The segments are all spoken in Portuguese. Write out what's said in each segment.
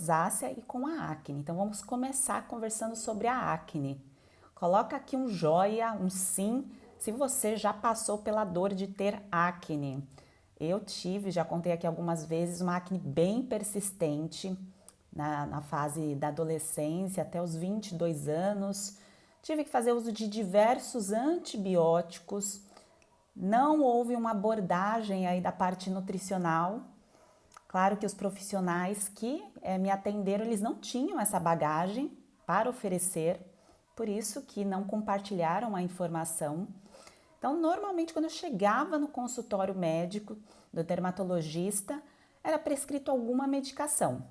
rosácea e com a acne. Então vamos começar conversando sobre a acne. Coloca aqui um joia, um sim, se você já passou pela dor de ter acne. Eu tive, já contei aqui algumas vezes, uma acne bem persistente na fase da adolescência até os 22 anos. Tive que fazer uso de diversos antibióticos. Não houve uma abordagem aí da parte nutricional. Claro que os profissionais que me atenderam, eles não tinham essa bagagem para oferecer, por isso que não compartilharam a informação. Então, normalmente, quando eu chegava no consultório médico do dermatologista, era prescrito alguma medicação.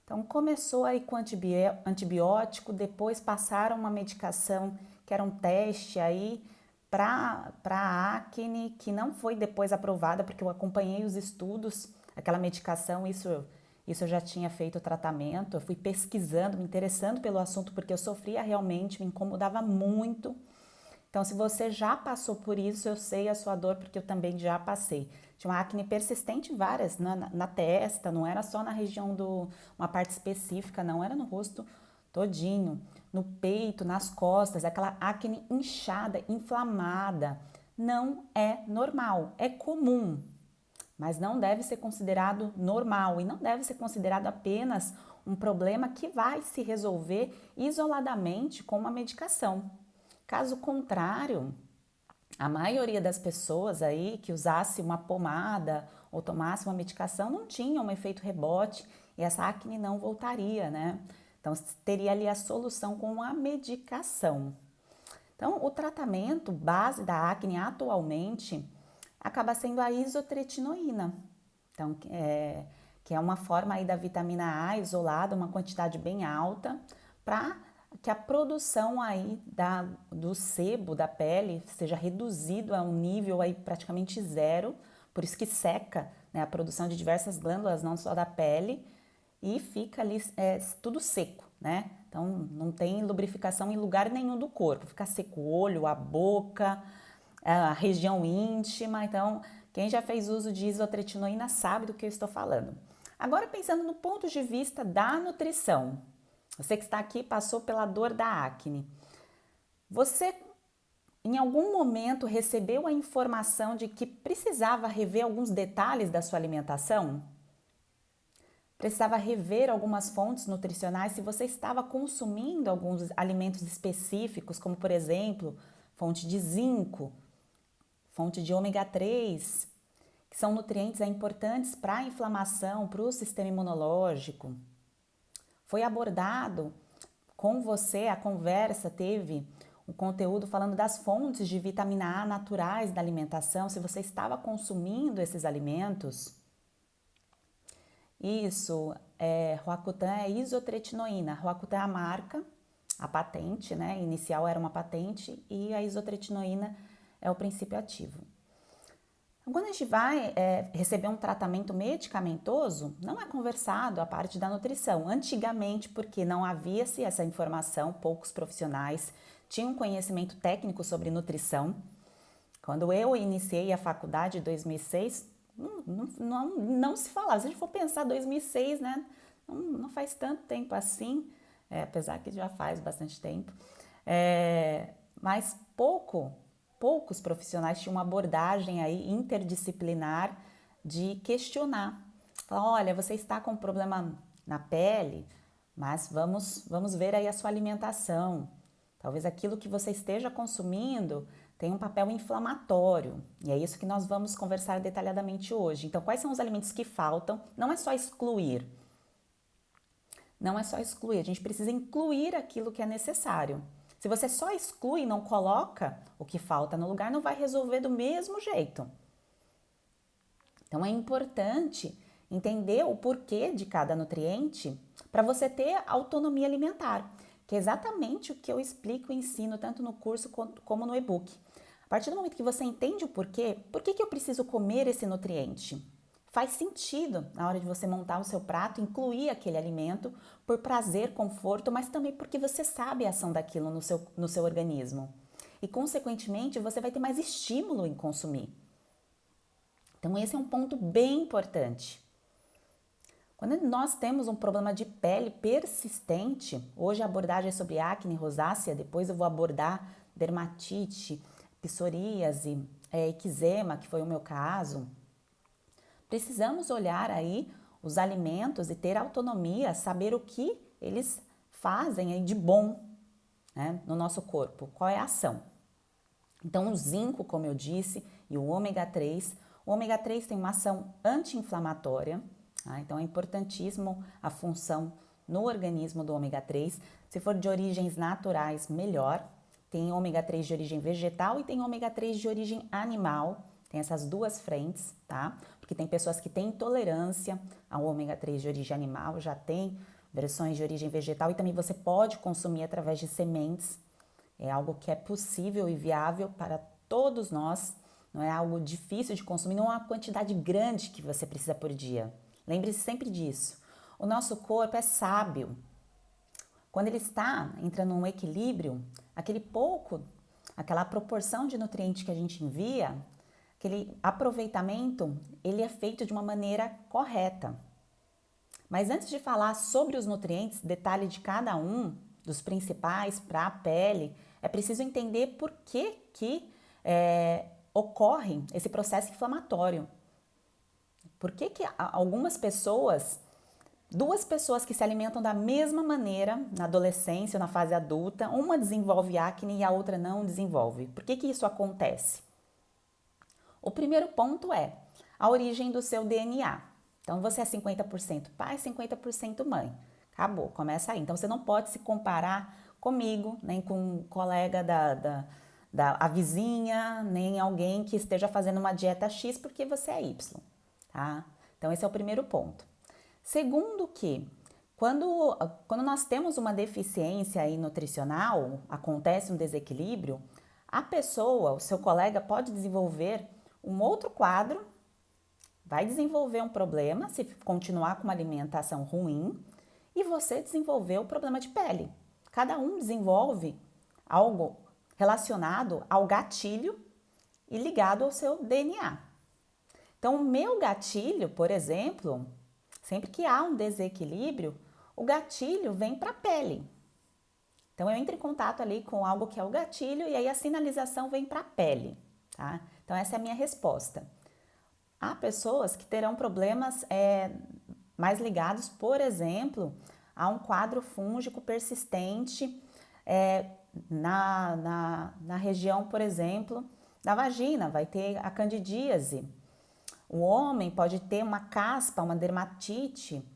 Então, começou aí com antibiótico, depois passaram uma medicação que era um teste aí para acne, que não foi depois aprovada, porque eu acompanhei os estudos, aquela medicação, isso eu já tinha feito o tratamento, eu fui pesquisando, me interessando pelo assunto, porque eu sofria realmente, me incomodava muito. Então, se você já passou por isso, eu sei a sua dor, porque eu também já passei. Tinha uma acne persistente, várias, na testa, não era só na região uma parte específica, não, era no rosto todinho, no peito, nas costas, aquela acne inchada, inflamada. Não é normal, é comum, mas não deve ser considerado normal e não deve ser considerado apenas um problema que vai se resolver isoladamente com uma medicação. Caso contrário, a maioria das pessoas aí que usasse uma pomada ou tomasse uma medicação não tinha um efeito rebote e essa acne não voltaria, né? Então teria ali a solução com a medicação. Então, o tratamento base da acne atualmente acaba sendo a isotretinoína. Então, que é uma forma aí da vitamina A isolada, uma quantidade bem alta, para que a produção aí do sebo da pele seja reduzido a um nível aí praticamente zero, por isso que seca, né, a produção de diversas glândulas, não só da pele, e fica ali tudo seco, né? Então não tem lubrificação em lugar nenhum do corpo, fica seco o olho, a boca, a região íntima. Então, quem já fez uso de isotretinoína sabe do que eu estou falando. Agora, pensando no ponto de vista da nutrição, você que está aqui passou pela dor da acne. Você, em algum momento, recebeu a informação de que precisava rever alguns detalhes da sua alimentação? Precisava rever algumas fontes nutricionais se você estava consumindo alguns alimentos específicos, como por exemplo, fonte de zinco, fonte de ômega 3, que são nutrientes importantes para a inflamação, para o sistema imunológico. Foi abordado com você, a conversa teve um conteúdo falando das fontes de vitamina A naturais da alimentação, se você estava consumindo esses alimentos. Isso, Roacutan é isotretinoína. Roacutan é a marca, a patente, né? Inicial era uma patente e a isotretinoína é o princípio ativo. Então, quando a gente vai receber um tratamento medicamentoso, não é conversado a parte da nutrição. Antigamente, porque não havia-se essa informação, poucos profissionais tinham conhecimento técnico sobre nutrição. Quando eu iniciei a faculdade em 2006, não se falava. Se a gente for pensar 2006, né? Não faz tanto tempo assim, apesar que já faz bastante tempo. Mas poucos profissionais tinham uma abordagem aí interdisciplinar de questionar. Falar, olha, você está com problema na pele, mas vamos ver aí a sua alimentação. Talvez aquilo que você esteja consumindo tenha um papel inflamatório. E é isso que nós vamos conversar detalhadamente hoje. Então, quais são os alimentos que faltam? Não é só excluir. Não é só excluir, a gente precisa incluir aquilo que é necessário. Se você só exclui e não coloca o que falta no lugar, não vai resolver do mesmo jeito. Então é importante entender o porquê de cada nutriente para você ter autonomia alimentar, que é exatamente o que eu explico e ensino tanto no curso como no e-book. A partir do momento que você entende o porquê, por que eu preciso comer esse nutriente? Faz sentido na hora de você montar o seu prato, incluir aquele alimento por prazer, conforto, mas também porque você sabe a ação daquilo no seu organismo. E, consequentemente, você vai ter mais estímulo em consumir. Então, esse é um ponto bem importante. Quando nós temos um problema de pele persistente, hoje a abordagem é sobre acne rosácea, depois eu vou abordar dermatite, psoríase, eczema, que foi o meu caso. Precisamos olhar aí os alimentos e ter autonomia, saber o que eles fazem aí de bom, né, no nosso corpo, qual é a ação. Então, o zinco, como eu disse, e o ômega 3. O ômega 3 tem uma ação anti-inflamatória, tá? Então é importantíssimo a função no organismo do ômega 3. Se for de origens naturais, melhor. Tem ômega 3 de origem vegetal e tem ômega 3 de origem animal. Tem essas duas frentes, tá? Porque tem pessoas que têm intolerância ao ômega 3 de origem animal, já tem versões de origem vegetal e também você pode consumir através de sementes. É algo que é possível e viável para todos nós, não é algo difícil de consumir, não é uma quantidade grande que você precisa por dia. Lembre-se sempre disso. O nosso corpo é sábio. Quando ele está entrando num equilíbrio, aquela proporção de nutrientes que a gente envia, aquele aproveitamento, ele é feito de uma maneira correta. Mas antes de falar sobre os nutrientes, detalhe de cada um, dos principais para a pele, é preciso entender por que ocorre esse processo inflamatório. Por que algumas pessoas, duas pessoas que se alimentam da mesma maneira na adolescência ou na fase adulta, uma desenvolve acne e a outra não desenvolve? Por que isso acontece? O primeiro ponto é a origem do seu DNA. Então, você é 50% pai, 50% mãe. Acabou, começa aí. Então, você não pode se comparar comigo, nem com um colega a vizinha, nem alguém que esteja fazendo uma dieta X porque você é Y, tá? Então, esse é o primeiro ponto. Segundo que, quando nós temos uma deficiência aí nutricional, acontece um desequilíbrio, a pessoa, o seu colega pode desenvolver um outro quadro, vai desenvolver um problema se continuar com uma alimentação ruim e você desenvolver o problema de pele. Cada um desenvolve algo relacionado ao gatilho e ligado ao seu DNA. Então, o meu gatilho, por exemplo, sempre que há um desequilíbrio, o gatilho vem para a pele. Então, eu entro em contato ali com algo que é o gatilho e aí a sinalização vem para a pele, tá? Então, essa é a minha resposta. Há pessoas que terão problemas mais ligados, por exemplo, a um quadro fúngico persistente na região, por exemplo, da vagina, vai ter a candidíase. O homem pode ter uma caspa, uma dermatite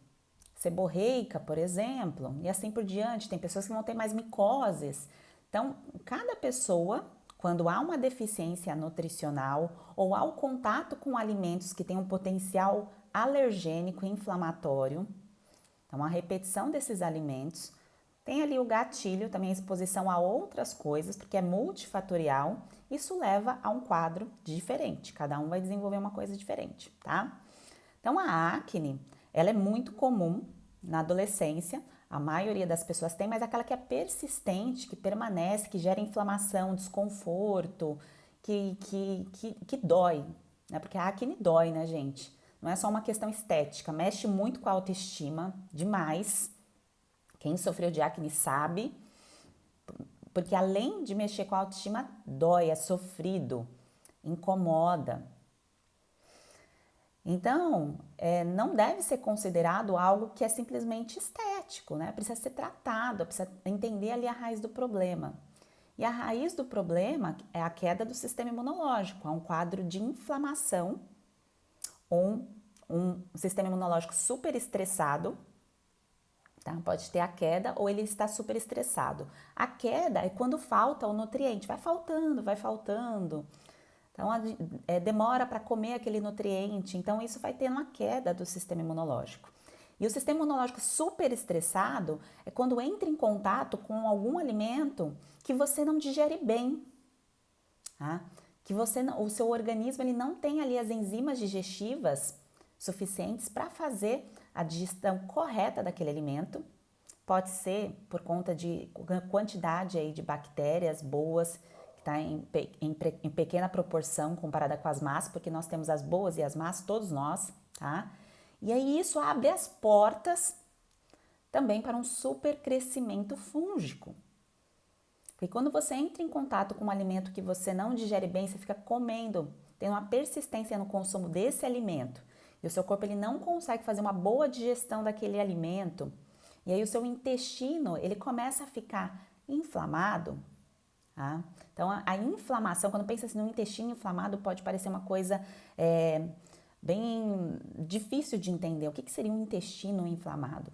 seborreica, por exemplo, e assim por diante. Tem pessoas que vão ter mais micoses. Então, cada pessoa, quando há uma deficiência nutricional ou há o contato com alimentos que têm um potencial alergênico e inflamatório, então a repetição desses alimentos, tem ali o gatilho, também a exposição a outras coisas, porque é multifatorial, isso leva a um quadro diferente, cada um vai desenvolver uma coisa diferente, tá? Então a acne, ela é muito comum na adolescência, a maioria das pessoas tem, mas aquela que é persistente, que permanece, que gera inflamação, desconforto, que dói, né? Porque a acne dói, né, gente? Não é só uma questão estética, mexe muito com a autoestima, demais. Quem sofreu de acne sabe, porque além de mexer com a autoestima, dói, é sofrido, incomoda. Então, não deve ser considerado algo que é simplesmente estético, né? Precisa ser tratado, precisa entender ali a raiz do problema. E a raiz do problema é a queda do sistema imunológico, é um quadro de inflamação, um sistema imunológico super estressado, tá? Pode ter a queda ou ele está super estressado. A queda é quando falta o nutriente, vai faltando, vai faltando. Então, demora para comer aquele nutriente, então isso vai ter uma queda do sistema imunológico. E o sistema imunológico super estressado é quando entra em contato com algum alimento que você não digere bem, tá? Que o seu organismo ele não tem ali as enzimas digestivas suficientes para fazer a digestão correta daquele alimento. Pode ser por conta de quantidade aí de bactérias boas, tá em pequena proporção comparada com as más, porque nós temos as boas e as más, todos nós, tá? E aí isso abre as portas também para um supercrescimento fúngico. Porque quando você entra em contato com um alimento que você não digere bem, você fica comendo, tem uma persistência no consumo desse alimento, e o seu corpo ele não consegue fazer uma boa digestão daquele alimento, e aí o seu intestino ele começa a ficar inflamado. Tá? Então a inflamação, quando pensa assim no intestino inflamado, pode parecer uma coisa bem difícil de entender. O que seria um intestino inflamado?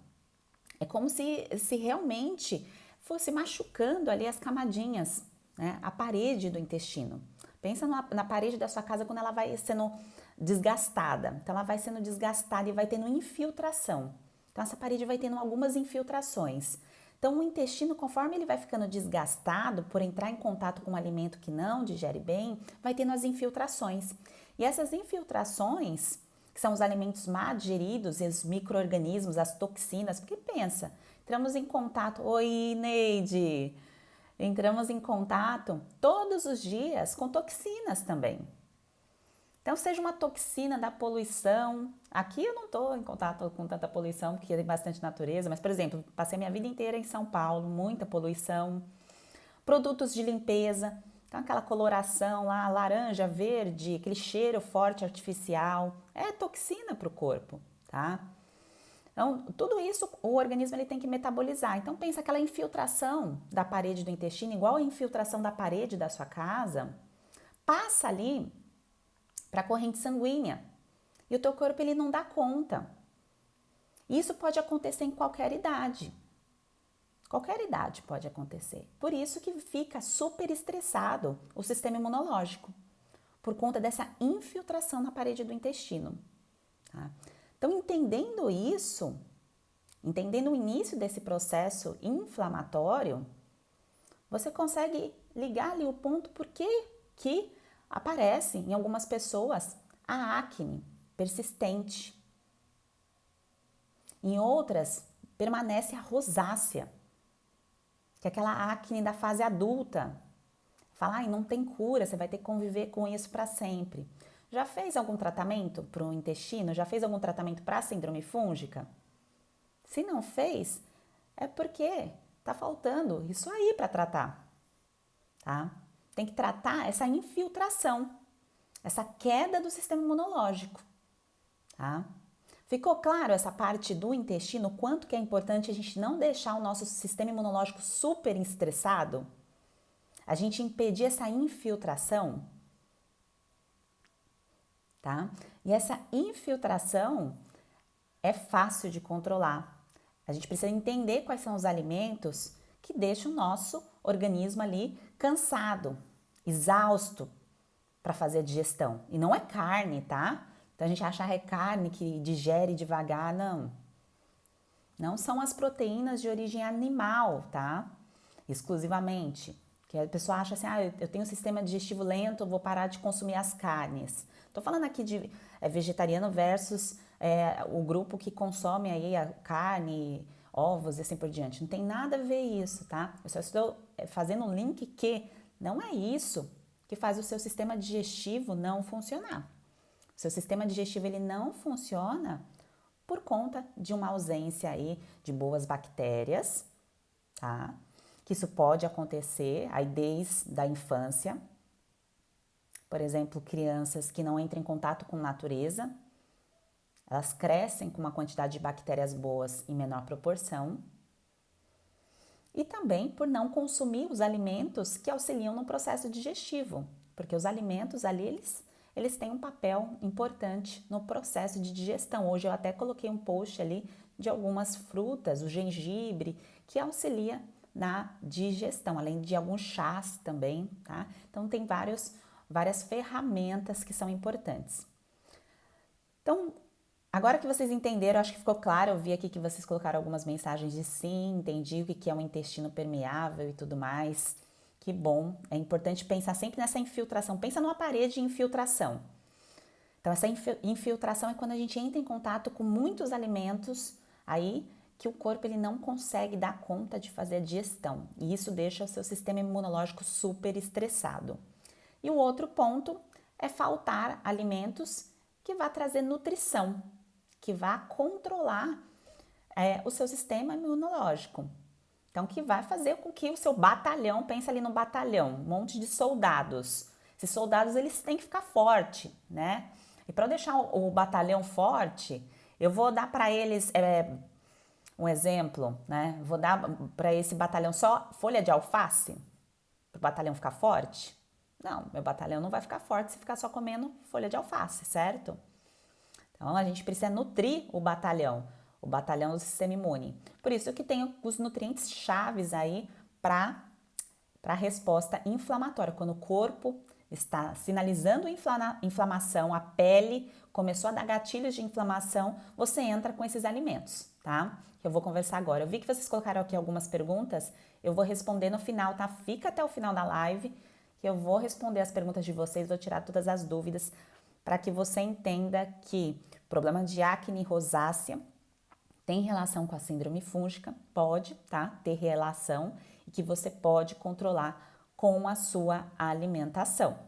É como se realmente fosse machucando ali as camadinhas, né? A parede do intestino. Pensa na parede da sua casa quando ela vai sendo desgastada. Então, ela vai sendo desgastada e vai tendo infiltração. Então, essa parede vai tendo algumas infiltrações. Então, o intestino, conforme ele vai ficando desgastado por entrar em contato com um alimento que não digere bem, vai tendo as infiltrações. E essas infiltrações, que são os alimentos mal digeridos, os micro-organismos, as toxinas, porque pensa, entramos em contato, oi Neide, entramos em contato todos os dias com toxinas também. Então, seja uma toxina da poluição, aqui eu não estou em contato com tanta poluição, porque tem bastante natureza, mas, por exemplo, passei minha vida inteira em São Paulo, muita poluição, produtos de limpeza, então aquela coloração lá, laranja, verde, aquele cheiro forte artificial, é toxina para o corpo, tá? Então, tudo isso o organismo ele tem que metabolizar. Então, pensa aquela infiltração da parede do intestino, igual a infiltração da parede da sua casa, passa ali para a corrente sanguínea e o teu corpo ele não dá conta. Isso pode acontecer em qualquer idade. Qualquer idade pode acontecer. Por isso que fica super estressado o sistema imunológico, por conta dessa infiltração na parede do intestino. Tá? Então, entendendo isso, entendendo o início desse processo inflamatório, você consegue ligar ali o ponto por que aparece em algumas pessoas a acne persistente. Em outras, permanece a rosácea, que é aquela acne da fase adulta. Fala, não tem cura, você vai ter que conviver com isso para sempre. Já fez algum tratamento para o intestino? Já fez algum tratamento para a síndrome fúngica? Se não fez, é porque tá faltando isso aí para tratar, tá? Tem que tratar essa infiltração, essa queda do sistema imunológico, tá? Ficou claro essa parte do intestino, quanto que é importante a gente não deixar o nosso sistema imunológico super estressado? A gente impedir essa infiltração, tá? E essa infiltração é fácil de controlar. A gente precisa entender quais são os alimentos que deixam o nosso organismo ali cansado, exausto para fazer a digestão. E não é carne, tá? Então a gente acha que é carne que digere devagar, não. Não são as proteínas de origem animal, tá? Exclusivamente. Que a pessoa acha assim, eu tenho um sistema digestivo lento, vou parar de consumir as carnes. Tô falando aqui de vegetariano versus o grupo que consome aí a carne, ovos e assim por diante. Não tem nada a ver isso, tá? Eu só estou fazendo um link que não é isso que faz o seu sistema digestivo não funcionar. O seu sistema digestivo ele não funciona por conta de uma ausência aí de boas bactérias, tá? Que isso pode acontecer aí desde a infância. Por exemplo, crianças que não entram em contato com natureza, elas crescem com uma quantidade de bactérias boas em menor proporção. E também por não consumir os alimentos que auxiliam no processo digestivo, porque os alimentos ali, eles têm um papel importante no processo de digestão. Hoje eu até coloquei um post ali de algumas frutas, o gengibre, que auxilia na digestão, além de alguns chás também, tá? Então tem várias ferramentas que são importantes. Então, agora que vocês entenderam, acho que ficou claro, eu vi aqui que vocês colocaram algumas mensagens de sim, entendi o que é um intestino permeável e tudo mais. Que bom, é importante pensar sempre nessa infiltração, pensa numa parede de infiltração. Então, essa infiltração é quando a gente entra em contato com muitos alimentos aí que o corpo ele não consegue dar conta de fazer a digestão. E isso deixa o seu sistema imunológico super estressado. E o outro ponto é faltar alimentos que vá trazer nutrição, que vai controlar o seu sistema imunológico. Então, que vai fazer com que o seu batalhão, pensa ali no batalhão, um monte de soldados. Esses soldados, eles têm que ficar forte, né? E para deixar o batalhão forte, eu vou dar para eles um exemplo, né? Vou dar para esse batalhão só folha de alface, para o batalhão ficar forte? Não, meu batalhão não vai ficar forte se ficar só comendo folha de alface, certo? Então, a gente precisa nutrir o batalhão do sistema imune. Por isso que tem os nutrientes chaves aí para a resposta inflamatória. Quando o corpo está sinalizando inflamação, a pele começou a dar gatilhos de inflamação, você entra com esses alimentos, tá? Que eu vou conversar agora. Eu vi que vocês colocaram aqui algumas perguntas, eu vou responder no final, tá? Fica até o final da live, que eu vou responder as perguntas de vocês, vou tirar todas as dúvidas, para que você entenda que problema de acne rosácea tem relação com a síndrome fúngica, pode, tá? Ter relação e que você pode controlar com a sua alimentação,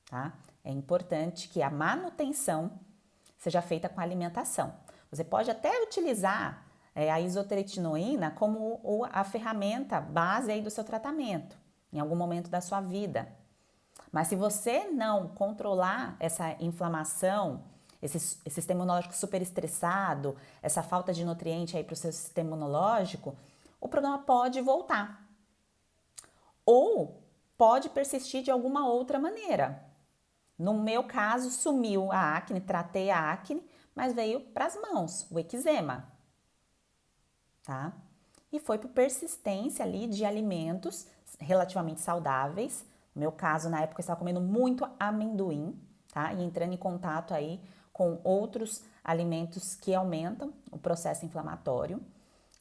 tá? É importante que a manutenção seja feita com a alimentação. Você pode até utilizar a isotretinoína como a ferramenta base aí do seu tratamento, em algum momento da sua vida. Mas se você não controlar essa inflamação, esse sistema imunológico super estressado, essa falta de nutriente aí para o seu sistema imunológico, o problema pode voltar. Ou pode persistir de alguma outra maneira. No meu caso, sumiu a acne, tratei a acne, mas veio para as mãos, o eczema, tá? E foi por persistência ali de alimentos relativamente saudáveis. No meu caso, na época, eu estava comendo muito amendoim, tá? E entrando em contato aí com outros alimentos que aumentam o processo inflamatório.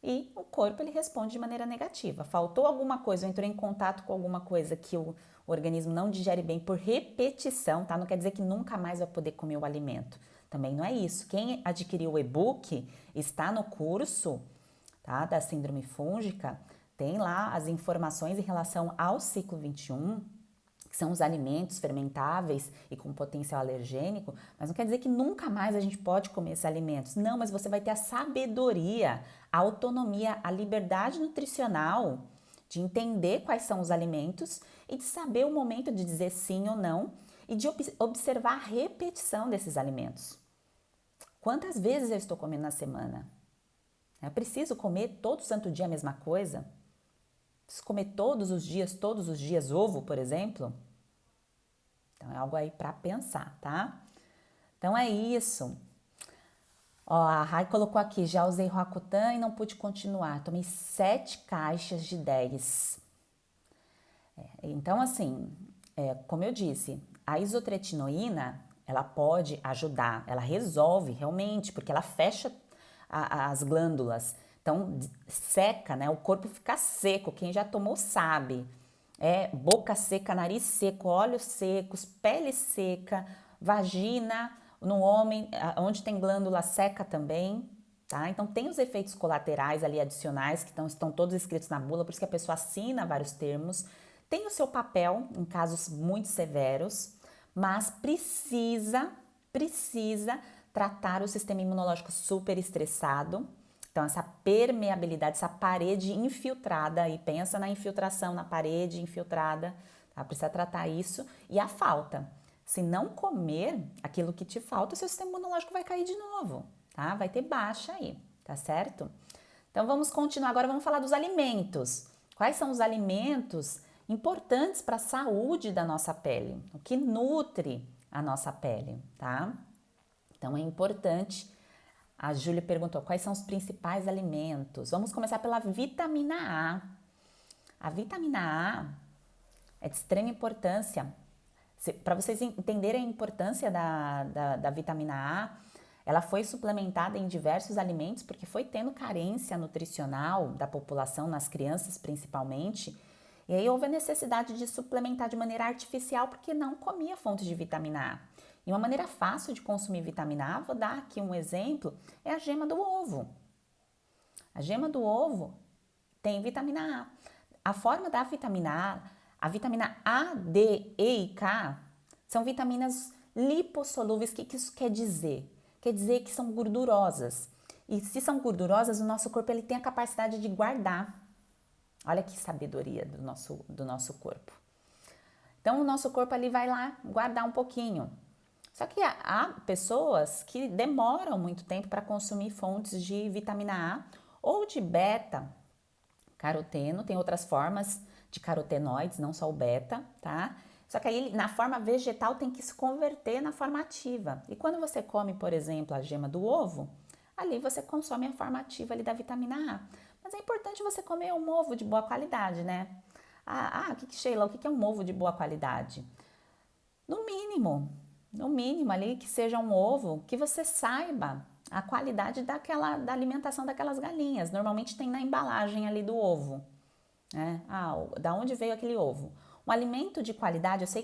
E o corpo, ele responde de maneira negativa. Faltou alguma coisa, eu entrei em contato com alguma coisa que o organismo não digere bem por repetição, tá? Não quer dizer que nunca mais vai poder comer o alimento. Também não é isso. Quem adquiriu o e-book está no curso, tá, da síndrome fúngica, tem lá as informações em relação ao ciclo 21, que são os alimentos fermentáveis e com potencial alergênico, mas não quer dizer que nunca mais a gente pode comer esses alimentos. Não, mas você vai ter a sabedoria, a autonomia, a liberdade nutricional de entender quais são os alimentos e de saber o momento de dizer sim ou não e de observar a repetição desses alimentos. Quantas vezes eu estou comendo na semana? Eu preciso comer todo santo dia a mesma coisa? Preciso comer todos os dias ovo, por exemplo? Então é algo aí para pensar, tá? Então é isso. Ó, a Rai colocou aqui, já usei Roacutan e não pude continuar. Tomei 7 caixas de 10. Então, assim, como eu disse, a isotretinoína, ela pode ajudar, ela resolve realmente, porque ela fecha as glândulas. Então, seca, né? O corpo fica seco, quem já tomou sabe. Boca seca, nariz seco, olhos secos, pele seca, vagina, no homem, onde tem glândula seca também, tá? Então, tem os efeitos colaterais ali adicionais, que estão todos escritos na bula, por isso que a pessoa assina vários termos. Tem o seu papel em casos muito severos, mas precisa tratar o sistema imunológico super estressado. Então, essa permeabilidade, essa parede infiltrada, e pensa na infiltração, na parede infiltrada, tá? Precisa tratar isso. E a falta. Se não comer aquilo que te falta, o seu sistema imunológico vai cair de novo, tá? Vai ter baixa aí, tá certo? Então, vamos continuar. Agora vamos falar dos alimentos. Quais são os alimentos importantes para a saúde da nossa pele? O que nutre a nossa pele, tá? Então, é importante. A Júlia perguntou quais são os principais alimentos. Vamos começar pela vitamina A. A vitamina A é de extrema importância. Para vocês entenderem a importância da vitamina A, ela foi suplementada em diversos alimentos porque foi tendo carência nutricional da população, nas crianças principalmente. E aí houve a necessidade de suplementar de maneira artificial porque não comia fontes de vitamina A. E uma maneira fácil de consumir vitamina A, vou dar aqui um exemplo, é a gema do ovo. A gema do ovo tem vitamina A. A forma da vitamina A vitamina A, D, E e K são vitaminas lipossolúveis. O que isso quer dizer? quer dizer que são gordurosas. E se são gordurosas, o nosso corpo ele tem a capacidade de guardar. Olha que sabedoria do nosso corpo. Então, o nosso corpo ali vai lá guardar um pouquinho. Só que há pessoas que demoram muito tempo para consumir fontes de vitamina A ou de beta-caroteno. Tem outras formas de carotenoides, não só o beta, tá? Só que aí na forma vegetal tem que se converter na forma ativa. E quando você come, por exemplo, a gema do ovo, ali você consome a forma ativa ali da vitamina A. Mas é importante você comer um ovo de boa qualidade, né? Sheila, o que é um ovo de boa qualidade? No mínimo ali que seja um ovo que você saiba a qualidade da alimentação daquelas galinhas. Normalmente tem na embalagem ali do ovo, né? Da onde veio aquele ovo? Um alimento de qualidade, eu sei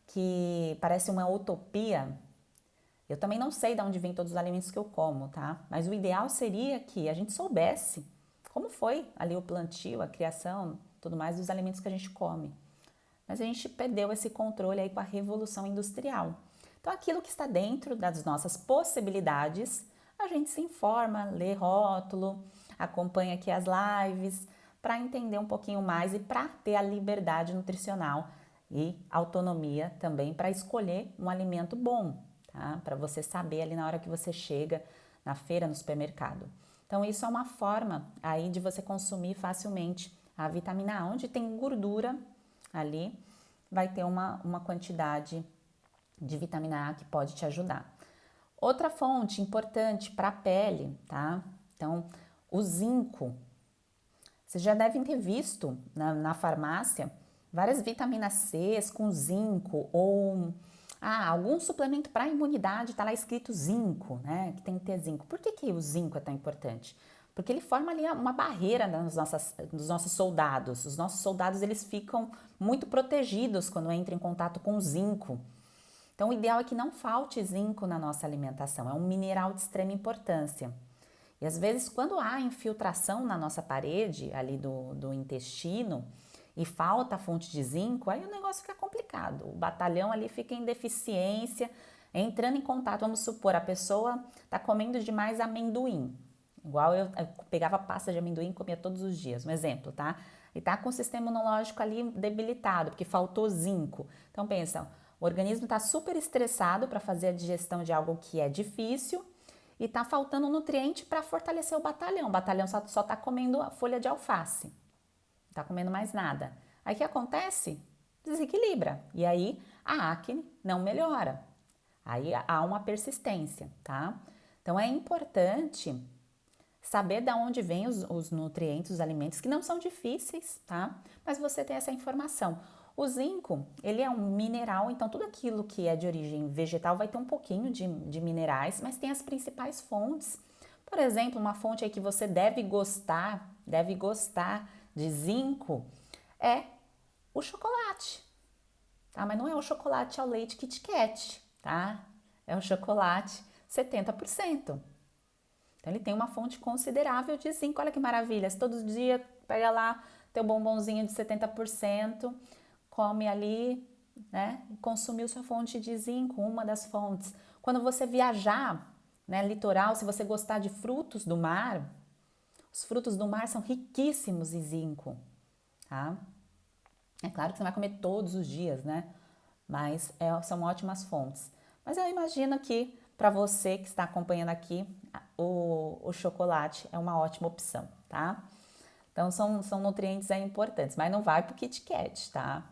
que parece uma utopia. Eu também não sei de onde vem todos os alimentos que eu como, tá? Mas o ideal seria que a gente soubesse como foi ali o plantio, a criação, tudo mais dos alimentos que a gente come. Mas a gente perdeu esse controle aí com a Revolução Industrial. Então, aquilo que está dentro das nossas possibilidades, a gente se informa, lê rótulo, acompanha aqui as lives, para entender um pouquinho mais e para ter a liberdade nutricional e autonomia também para escolher um alimento bom, tá? Para você saber ali na hora que você chega na feira, no supermercado. Então, isso é uma forma aí de você consumir facilmente a vitamina A, onde tem gordura ali, vai ter uma quantidade de vitamina A que pode te ajudar. Outra fonte importante para a pele, tá? Então, o zinco. Vocês já devem ter visto na farmácia várias vitaminas C com zinco ou algum suplemento para imunidade, tá lá escrito zinco, né? Que tem que ter zinco. Por que o zinco é tão importante? Porque ele forma ali uma barreira nos nossos soldados. Os nossos soldados eles ficam muito protegidos quando entram em contato com o zinco. Então, o ideal é que não falte zinco na nossa alimentação. É um mineral de extrema importância. E às vezes, quando há infiltração na nossa parede, ali do intestino, e falta a fonte de zinco, aí o negócio fica complicado. O batalhão ali fica em deficiência, entrando em contato, vamos supor, a pessoa está comendo demais amendoim. Igual eu pegava pasta de amendoim e comia todos os dias, um exemplo, tá? E tá com o sistema imunológico ali debilitado, porque faltou zinco. Então pensa, o organismo está super estressado para fazer a digestão de algo que é difícil e está faltando nutriente para fortalecer o batalhão. O batalhão só está comendo a folha de alface, não está comendo mais nada. Aí o que acontece? Desequilibra. E aí a acne não melhora. Aí há uma persistência, tá? Então é importante saber de onde vêm os nutrientes, os alimentos, que não são difíceis, tá? Mas você tem essa informação. O zinco, ele é um mineral, então tudo aquilo que é de origem vegetal vai ter um pouquinho de minerais, mas tem as principais fontes. Por exemplo, uma fonte aí que você deve gostar de zinco é o chocolate, tá? Mas não é o chocolate ao leite Kit Kat, tá? É o chocolate 70%. Então, ele tem uma fonte considerável de zinco. Olha que maravilha, se todo dia pega lá teu bombonzinho de 70%, come ali, né? E consumiu sua fonte de zinco, uma das fontes. Quando você viajar, né, litoral, se você gostar de frutos do mar, os frutos do mar são riquíssimos em zinco, tá? É claro que você não vai comer todos os dias, né? Mas são ótimas fontes. Mas eu imagino que para você que está acompanhando aqui, o chocolate é uma ótima opção, tá? Então, são nutrientes aí importantes, mas não vai pro Kit Kat, tá?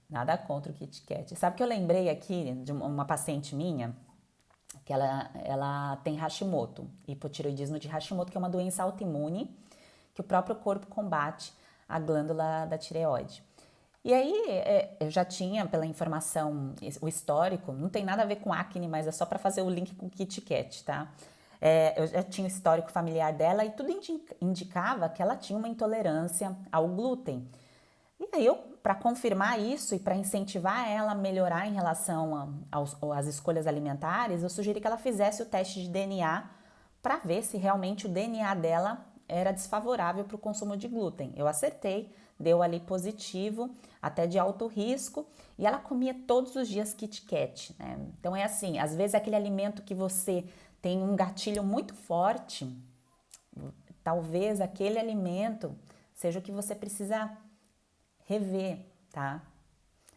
Nada contra o Kit Kat. Sabe que eu lembrei aqui de uma paciente minha, que ela tem Hashimoto, hipotireoidismo de Hashimoto, que é uma doença autoimune, que o próprio corpo combate a glândula da tireoide. E aí, eu já tinha, pela informação, o histórico, não tem nada a ver com acne, mas é só para fazer o link com o Kit Kat, tá? Eu já tinha o histórico familiar dela e tudo indicava que ela tinha uma intolerância ao glúten. E aí, para confirmar isso e para incentivar ela a melhorar em relação às escolhas alimentares, eu sugeri que ela fizesse o teste de DNA para ver se realmente o DNA dela era desfavorável para o consumo de glúten. Eu acertei, deu ali positivo, até de alto risco, e ela comia todos os dias Kit Kat, né? Então é assim, às vezes aquele alimento que você tem um gatilho muito forte, talvez aquele alimento seja o que você precisa rever, tá?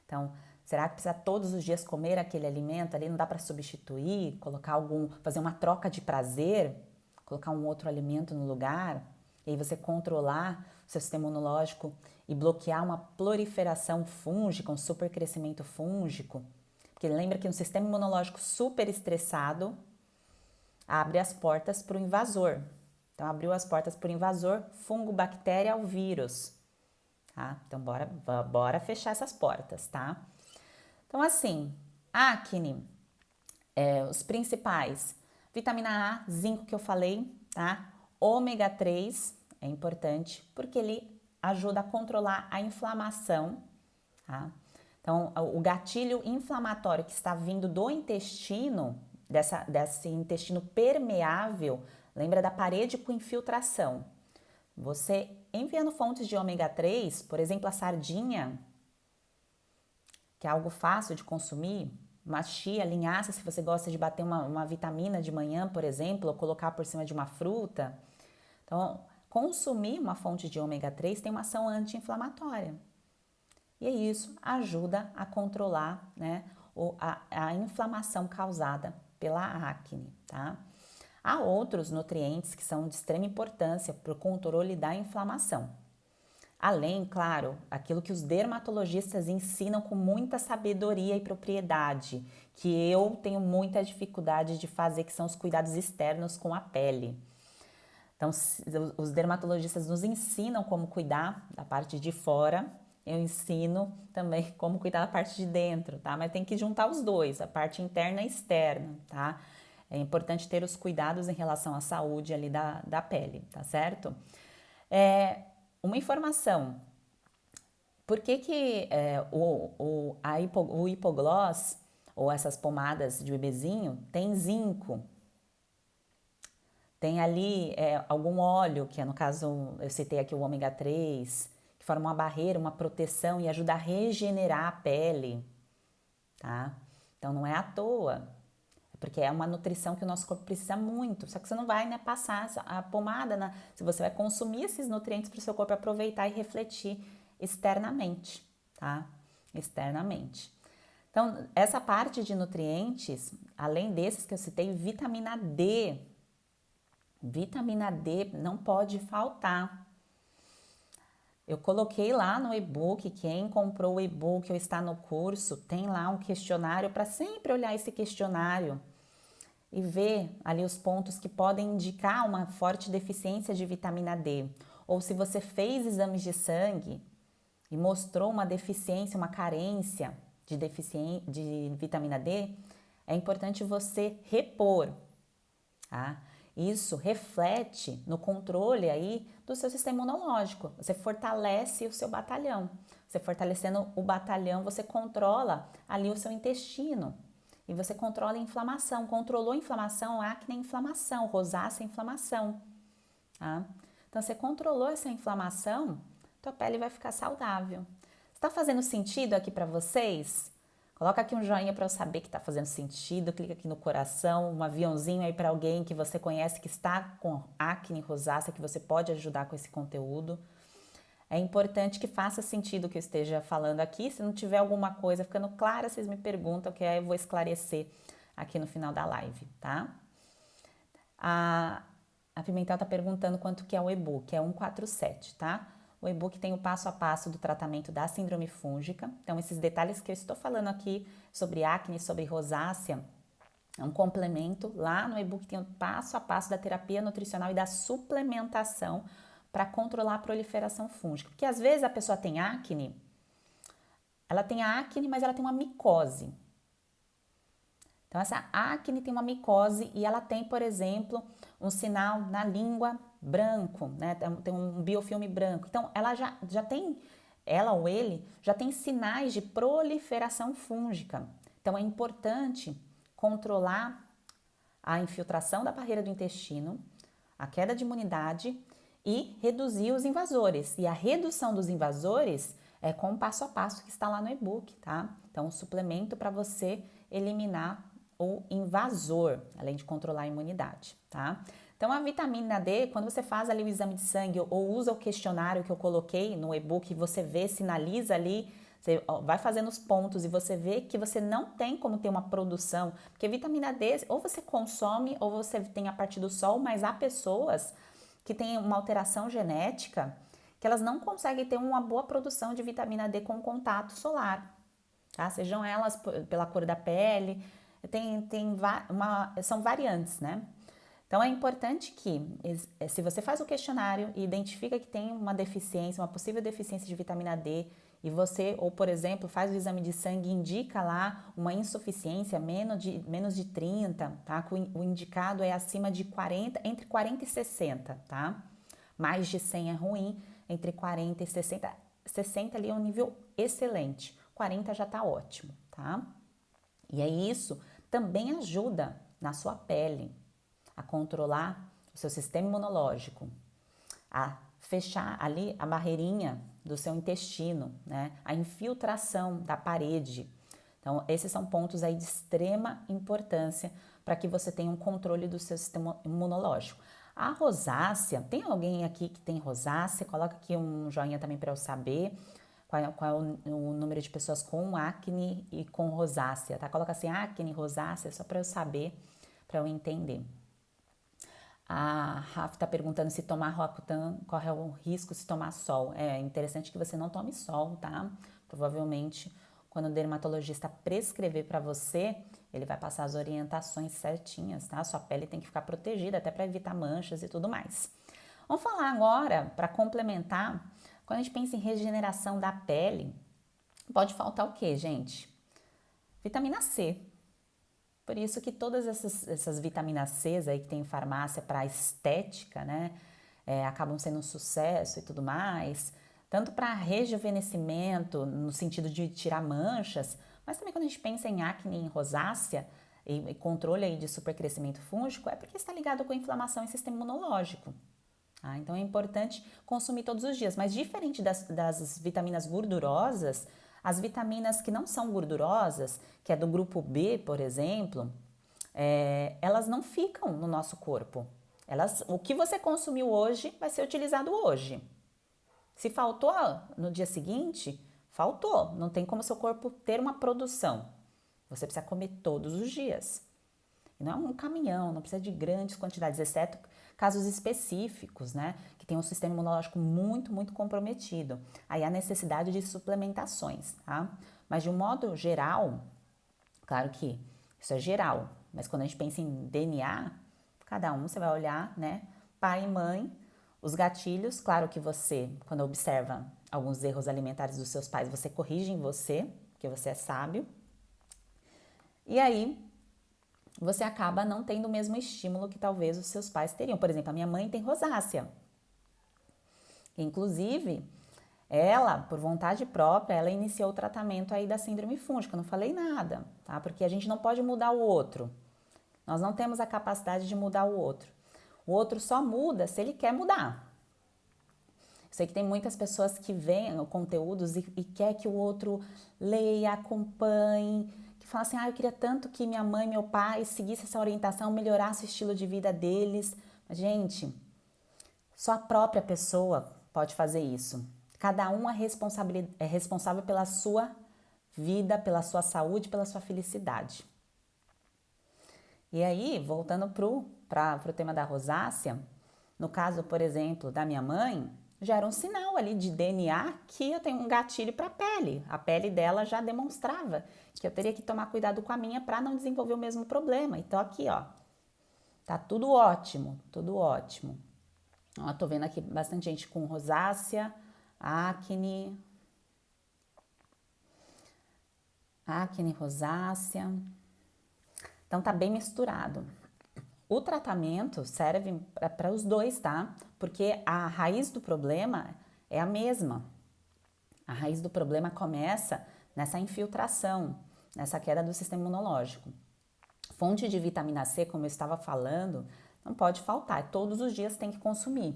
Então, será que precisa todos os dias comer aquele alimento ali? Não dá para substituir, fazer uma troca de prazer, colocar um outro alimento no lugar, e aí você controlar o seu sistema imunológico e bloquear uma proliferação fúngica, um supercrescimento fúngico. Porque lembra que um sistema imunológico super estressado abre as portas para o invasor. Então, abriu as portas para o invasor, fungo, bactéria ou vírus. Tá? Então, bora fechar essas portas, tá? Então, assim, acne, os principais, vitamina A, zinco que eu falei, tá? Ômega 3 é importante porque ele ajuda a controlar a inflamação, tá? Então, o gatilho inflamatório que está vindo do intestino, desse intestino permeável, lembra da parede com infiltração. Você enviando fontes de ômega 3, por exemplo, a sardinha, que é algo fácil de consumir, uma chia, linhaça, se você gosta de bater uma vitamina de manhã, por exemplo, ou colocar por cima de uma fruta. Então, consumir uma fonte de ômega 3 tem uma ação anti-inflamatória. E isso ajuda a controlar, né, a inflamação causada pela acne, tá? Há outros nutrientes que são de extrema importância para o controle da inflamação. Além, claro, aquilo que os dermatologistas ensinam com muita sabedoria e propriedade, que eu tenho muita dificuldade de fazer, que são os cuidados externos com a pele. Então, os dermatologistas nos ensinam como cuidar da parte de fora, eu ensino também como cuidar da parte de dentro, tá? Mas tem que juntar os dois, a parte interna e externa, tá? É importante ter os cuidados em relação à saúde ali da pele, tá certo? Uma informação, por que o hipoglós, ou essas pomadas de bebezinho, tem zinco? Tem ali algum óleo, que é no caso, eu citei aqui o ômega 3, que forma uma barreira, uma proteção e ajuda a regenerar a pele, tá? Então não é à toa, porque é uma nutrição que o nosso corpo precisa muito. Só que você não vai, né, passar a pomada, se você vai consumir esses nutrientes para o seu corpo aproveitar e refletir externamente, tá? Externamente. Então, essa parte de nutrientes, além desses que eu citei, vitamina D. Vitamina D não pode faltar. Eu coloquei lá no e-book, quem comprou o e-book ou está no curso, tem lá um questionário para sempre olhar esse questionário e ver ali os pontos que podem indicar uma forte deficiência de vitamina D. Ou se você fez exames de sangue e mostrou uma deficiência, uma carência de vitamina D, é importante você repor, tá? Isso reflete no controle aí do seu sistema imunológico. Você fortalece o seu batalhão. Você fortalecendo o batalhão, você controla ali o seu intestino. E você controla a inflamação. Controlou a inflamação, acne é inflamação, rosácea é inflamação. Tá? Então, você controlou essa inflamação, tua pele vai ficar saudável. Está fazendo sentido aqui para vocês? Coloca aqui um joinha para eu saber que está fazendo sentido, clica aqui no coração, um aviãozinho aí para alguém que você conhece que está com acne, rosácea, que você pode ajudar com esse conteúdo. É importante que faça sentido o que eu esteja falando aqui. Se não tiver alguma coisa ficando clara, vocês me perguntam, que aí eu vou esclarecer aqui no final da live, tá? A Pimentel está perguntando quanto que é o e-book, é 147, tá? O e-book tem o passo a passo do tratamento da síndrome fúngica. Então, esses detalhes que eu estou falando aqui sobre acne, sobre rosácea, é um complemento. Lá no e-book tem o passo a passo da terapia nutricional e da suplementação para controlar a proliferação fúngica. Porque às vezes a pessoa tem acne, mas ela tem uma micose. Então, essa acne tem uma micose e ela tem, por exemplo, um sinal na língua branco, né? Tem um biofilme branco. Então, ela já tem, ela ou ele, já tem sinais de proliferação fúngica. Então, é importante controlar a infiltração da barreira do intestino, a queda de imunidade e reduzir os invasores. E a redução dos invasores é com o passo a passo que está lá no e-book, tá? Então, um suplemento para você eliminar o invasor, além de controlar a imunidade, tá? Então, a vitamina D, quando você faz ali o exame de sangue ou usa o questionário que eu coloquei no e-book, você vê, sinaliza ali, você vai fazendo os pontos e você vê que você não tem como ter uma produção, porque vitamina D ou você consome ou você tem a partir do sol, mas há pessoas que têm uma alteração genética que elas não conseguem ter uma boa produção de vitamina D com contato solar, tá? Sejam elas pela cor da pele, são variantes, né? Então é importante que, se você faz o questionário e identifica que tem uma deficiência, uma possível deficiência de vitamina D, e você, ou por exemplo, faz o exame de sangue e indica lá uma insuficiência menos de 30, tá? O indicado é acima de 40, entre 40 e 60, tá? Mais de 100 é ruim, entre 40 e 60, 60 ali é um nível excelente, 40 já tá ótimo, tá? E aí isso também ajuda na sua pele a controlar o seu sistema imunológico, a fechar ali a barreirinha do seu intestino, né? A infiltração da parede. Então, esses são pontos aí de extrema importância para que você tenha um controle do seu sistema imunológico. A rosácea, tem alguém aqui que tem rosácea? Coloca aqui um joinha também para eu saber qual é o número de pessoas com acne e com rosácea, tá? Coloca assim, acne, rosácea, só para eu saber, para eu entender. A Rafa está perguntando se tomar Roacutan corre algum risco se tomar sol. É interessante que você não tome sol, tá? Provavelmente, quando o dermatologista prescrever para você, ele vai passar as orientações certinhas, tá? Sua pele tem que ficar protegida, até para evitar manchas e tudo mais. Vamos falar agora, para complementar, quando a gente pensa em regeneração da pele, pode faltar o quê, gente? Vitamina C. Por isso que todas essas vitaminas C aí que tem em farmácia para estética, né, acabam sendo um sucesso e tudo mais, tanto para rejuvenescimento, no sentido de tirar manchas, mas também quando a gente pensa em acne, em rosácea e controle aí de supercrescimento fúngico, é porque está ligado com inflamação e sistema imunológico. Tá? Então é importante consumir todos os dias, mas diferente das vitaminas gordurosas, as vitaminas que não são gordurosas, que é do grupo B, por exemplo, elas não ficam no nosso corpo. O que você consumiu hoje vai ser utilizado hoje. Se faltou no dia seguinte, faltou. Não tem como seu corpo ter uma produção. Você precisa comer todos os dias. E não é um caminhão, não precisa de grandes quantidades, exceto casos específicos, né? Que tem um sistema imunológico muito, muito comprometido. Aí há necessidade de suplementações, tá? Mas de um modo geral, claro que isso é geral, mas quando a gente pensa em DNA, cada um você vai olhar, né? Pai e mãe, os gatilhos, claro que você, quando observa alguns erros alimentares dos seus pais, você corrige em você, porque você é sábio. E aí, você acaba não tendo o mesmo estímulo que talvez os seus pais teriam. Por exemplo, a minha mãe tem rosácea. Inclusive, ela, por vontade própria, ela iniciou o tratamento aí da síndrome fúngica. Eu não falei nada, tá? Porque a gente não pode mudar o outro. Nós não temos a capacidade de mudar o outro. O outro só muda se ele quer mudar. Eu sei que tem muitas pessoas que veem conteúdos e quer que o outro leia, acompanhe, que fala assim, eu queria tanto que minha mãe e meu pai seguissem essa orientação, melhorasse o estilo de vida deles. Mas, gente, só a própria pessoa pode fazer isso. Cada um é responsável pela sua vida, pela sua saúde, pela sua felicidade. E aí, voltando para o tema da rosácea, no caso, por exemplo, da minha mãe, já era um sinal ali de DNA que eu tenho um gatilho para a pele. A pele dela já demonstrava que eu teria que tomar cuidado com a minha para não desenvolver o mesmo problema. Então aqui, ó, tá tudo ótimo, tudo ótimo. Ó, tô vendo aqui bastante gente com rosácea, acne, rosácea. Então tá bem misturado. O tratamento serve para os dois, tá? Porque a raiz do problema é a mesma. A raiz do problema começa nessa infiltração, nessa queda do sistema imunológico. Fonte de vitamina C, como eu estava falando, não pode faltar. Todos os dias tem que consumir.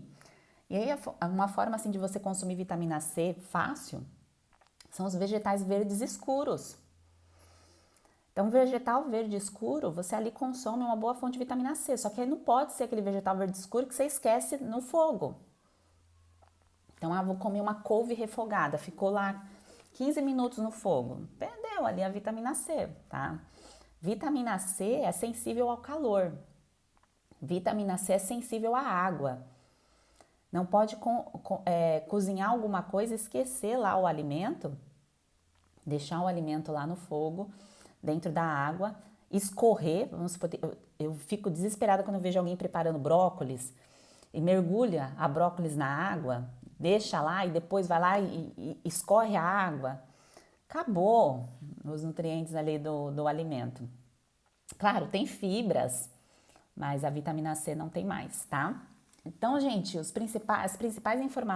E aí, uma forma assim de você consumir vitamina C fácil são os vegetais verdes escuros. Então, vegetal verde escuro, você ali consome uma boa fonte de vitamina C, só que aí não pode ser aquele vegetal verde escuro que você esquece no fogo. Então, vou comer uma couve refogada, ficou lá 15 minutos no fogo, perdeu ali a vitamina C, tá? Vitamina C é sensível ao calor, vitamina C é sensível à água. Não pode cozinhar alguma coisa, esquecer lá o alimento, deixar o alimento lá no fogo, dentro da água, escorrer. Vamos supor, eu fico desesperada quando eu vejo alguém preparando brócolis e mergulha a brócolis na água, deixa lá e depois vai lá e escorre a água. Acabou os nutrientes ali do alimento. Claro, tem fibras, mas a vitamina C não tem mais, tá? Então, gente, as principais informações